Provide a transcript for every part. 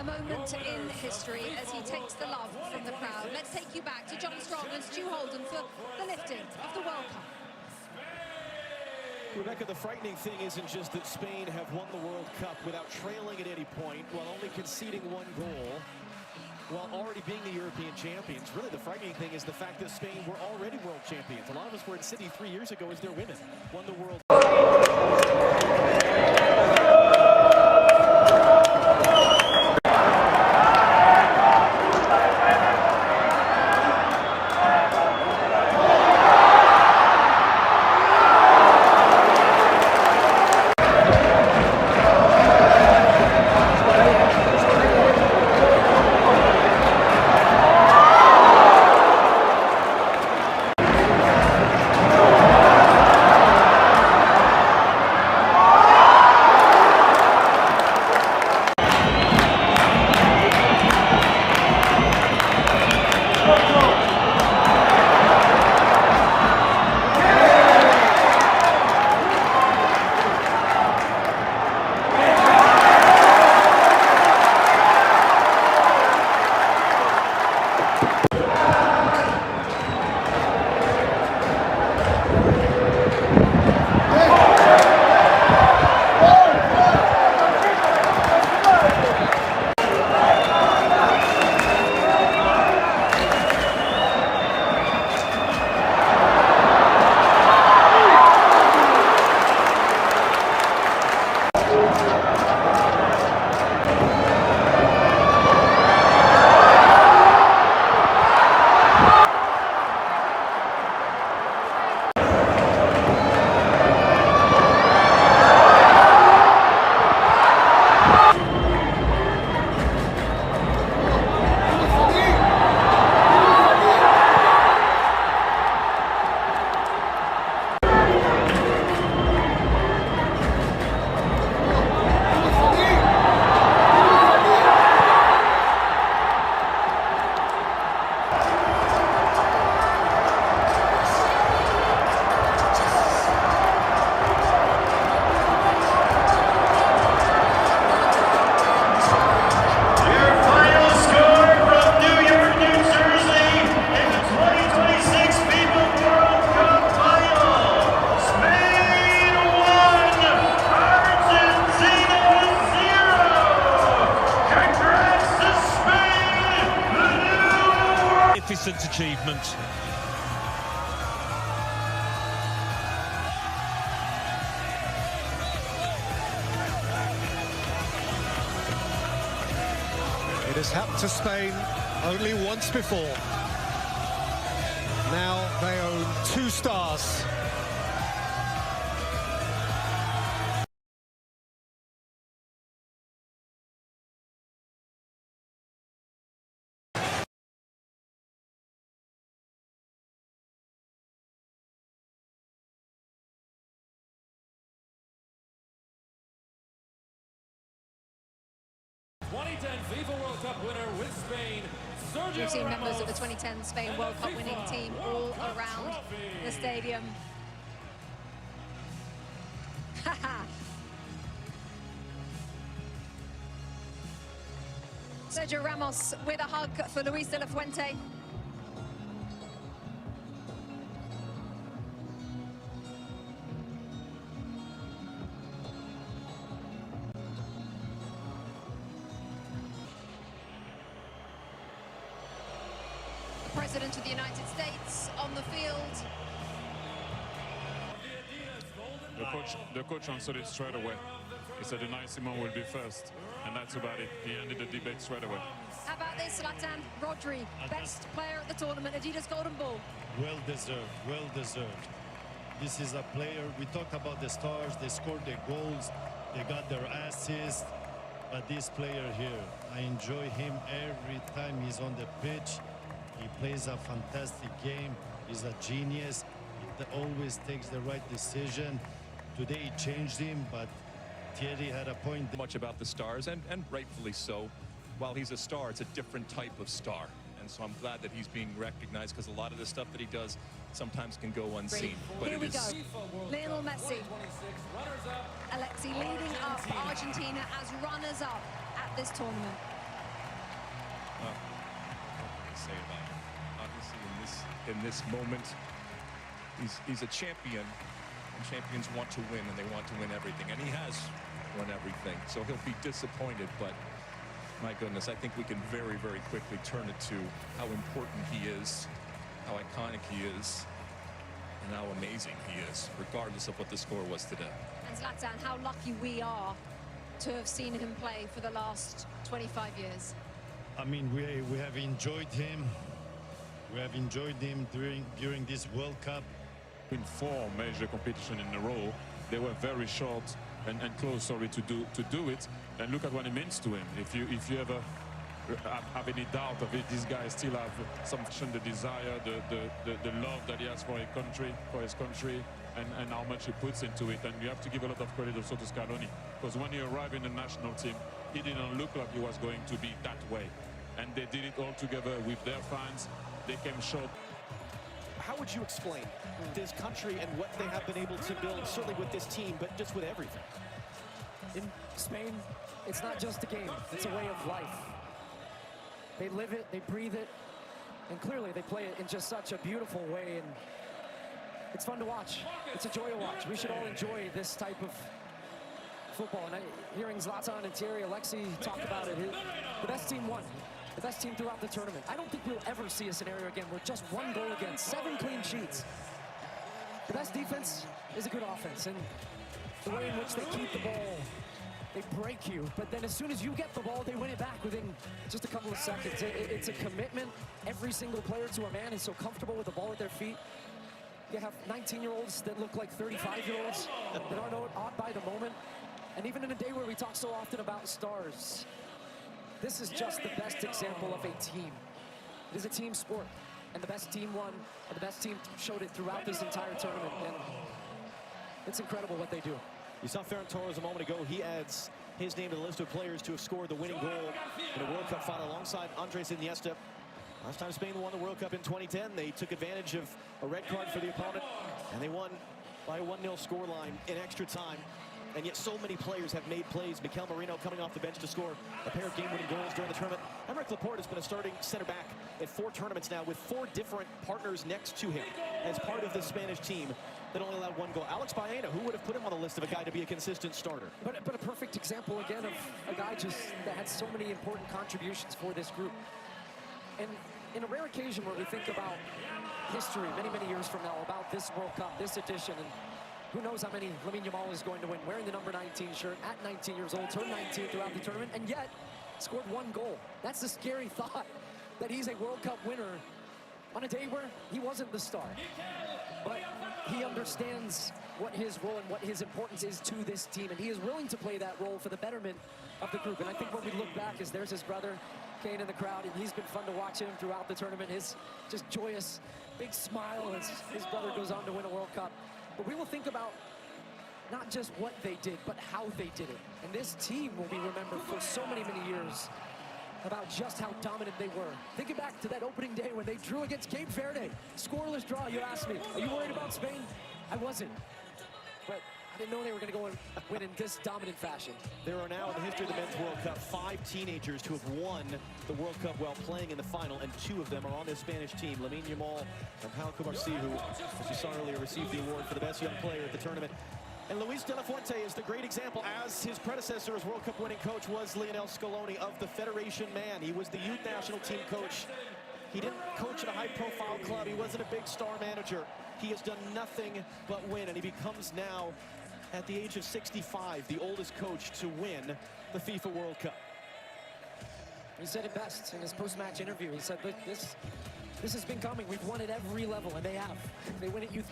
moment in history as he takes the love from the crowd. Let's take you back to John Strong and Stu Holden for the lifting of the World Cup. Rebecca, the frightening thing isn't just that Spain have won the World Cup without trailing at any point, while only conceding one goal, while already being the European champions. Really, the frightening thing is the fact that Spain were already world champions. A lot of us were in Sydney 3 years ago as their women won the World Cup. Achievement. It has happened to Spain only once before. Now they own 2 stars. FIFA World Cup winner with Spain, Sergio We've seen Ramos. members of the 2010 Spain World Cup winning team all around the stadium. Sergio Ramos with a hug for Luis de la Fuente. President of the United States on the field. The coach answered it straight away. He said the decisive will be first, and that's about it. He ended the debate straight away. How about this, Zlatan? Rodri, best player at the tournament, Adidas Golden Ball. Well deserved, well deserved. This is a player, we talk about the stars, they scored their goals, they got their assists, but this player here, I enjoy him every time he's on the pitch. He plays a fantastic game. He's a genius. He always takes the right decision. Today he changed him, but Thierry had a point. Much about the stars, and rightfully so. While he's a star, it's a different type of star. And so I'm glad that he's being recognized, because a lot of the stuff that he does sometimes can go unseen. But Here we go. FIFA World Lionel Cup Messi. 2026 runners-up. Alexi leading up Argentina as runners-up at this tournament. What can I say about him? Obviously, in this moment, he's a champion, and champions want to win, and they want to win everything, and he has won everything. So he'll be disappointed, but my goodness, I think we can very, very quickly turn it to how important he is, how iconic he is, and how amazing he is, regardless of what the score was today. And Zlatan, how lucky we are to have seen him play for the last 25 years. I mean, we have enjoyed him. We have enjoyed him during this World Cup. In 4 major competitions in a row, they were very short and close, sorry, to do it. And look at what it means to him. If you ever have any doubt of it, these guys still have some the desire, the love that he has for his country, and how much he puts into it. And you have to give a lot of credit also to Scaloni, because when he arrived in the national team, he didn't look like he was going to be that way. And they did it all together with their fans. They came short. How would you explain this country and what they have been able to build, certainly with this team, but just with everything? In Spain, it's not just a game, it's a way of life. They live it, they breathe it, and clearly they play it in just such a beautiful way, and it's fun to watch. It's a joy to watch. We should all enjoy this type of football. And hearing Zlatan and Thierry Alexis talk about it, the best team won. The best team throughout the tournament. I don't think we'll ever see a scenario again where just 1 goal against, 7 clean sheets. The best defense is a good offense, and the way in which they keep the ball, they break you, but then as soon as you get the ball, they win it back within just a couple of seconds. It's a commitment. Every single player to a man is so comfortable with the ball at their feet. You have 19-year-olds that look like 35-year-olds that aren't awed by the moment. And even in a day where we talk so often about stars, this is just the best example of a team. It is a team sport, and the best team won, and the best team showed it throughout this entire tournament, and it's incredible what they do. You saw Ferran Torres a moment ago. He adds his name to the list of players to have scored the winning goal in a World Cup final alongside Andres Iniesta. Last time Spain won the World Cup in 2010, they took advantage of a red card for the opponent, and they won by a 1-0 scoreline in extra time. And yet so many players have made plays. Mikel Merino coming off the bench to score a pair of game-winning goals during the tournament. Aymeric Laporte has been a starting center back in 4 tournaments now with 4 different partners next to him as part of the Spanish team that only allowed 1 goal. Alex Baena, who would have put him on the list of a guy to be a consistent starter? But a perfect example, again, of a guy just that had so many important contributions for this group. And in a rare occasion where we think about history many, many years from now, about this World Cup, this edition, and who knows how many Lamine Yamal is going to win, wearing the number 19 shirt at 19 years old, turned 19 throughout the tournament, and yet scored 1 goal. That's the scary thought, that he's a World Cup winner on a day where he wasn't the star. But he understands what his role and what his importance is to this team, and he is willing to play that role for the betterment of the group. And I think when we look back, is there's his brother, Kane, in the crowd, and he's been fun to watch him throughout the tournament. His just joyous, big smile as his brother goes on to win a World Cup. But we will think about not just what they did, but how they did it. And this team will be remembered for so many, many years about just how dominant they were. Thinking back to that opening day when they drew against Cape Verde. Scoreless draw, you asked me, are you worried about Spain? I wasn't. But I didn't know they were going to go and win in this dominant fashion. There are now in the history of the Men's World Cup 5 teenagers who have won the World Cup while playing in the final, and 2 of them are on this Spanish team. Lamine Yamal and Pau Cubarsí, who, as you saw earlier, received the award for the best young player at the tournament. And Luis de la Fuente is the great example, as his predecessor as World Cup winning coach was Lionel Scaloni, of the Federation man. He was the youth national team coach. He didn't coach at a high-profile club. He wasn't a big star manager. He has done nothing but win, and he becomes now, at the age of 65, the oldest coach to win the FIFA World Cup. He said it best in his post-match interview. He said, look, this has been coming. We've won at every level, and they have. They win at youth.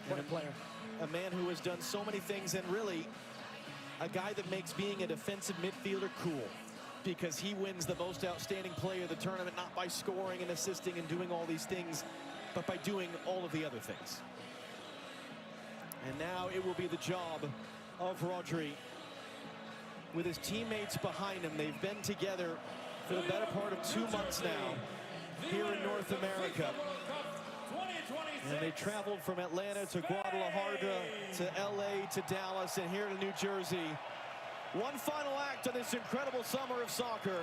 What a player. A man who has done so many things, and really a guy that makes being a defensive midfielder cool, because he wins the most outstanding player of the tournament, not by scoring and assisting and doing all these things, but by doing all of the other things. And now it will be the job of Rodri. With his teammates behind him, they've been together for the better part of 2 months now here in North America. And they traveled from Atlanta to Guadalajara to LA to Dallas and here to New Jersey. One final act of this incredible summer of soccer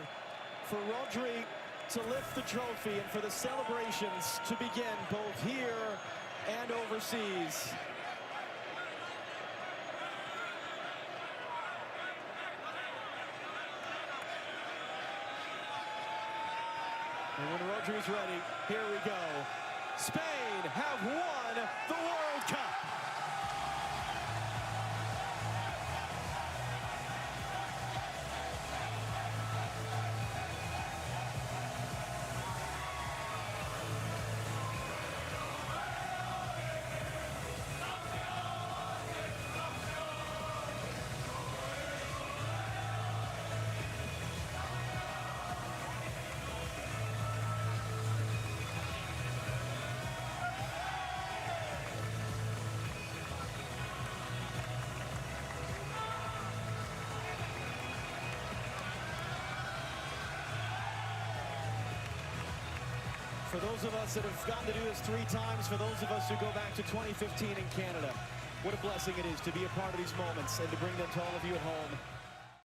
for Rodri to lift the trophy and for the celebrations to begin both here and overseas. And when Rodri's ready, here we go. Spain have won the World Cup. For those of us that have gotten to do this 3 times, for those of us who go back to 2015 in Canada, what a blessing it is to be a part of these moments and to bring them to all of you at home.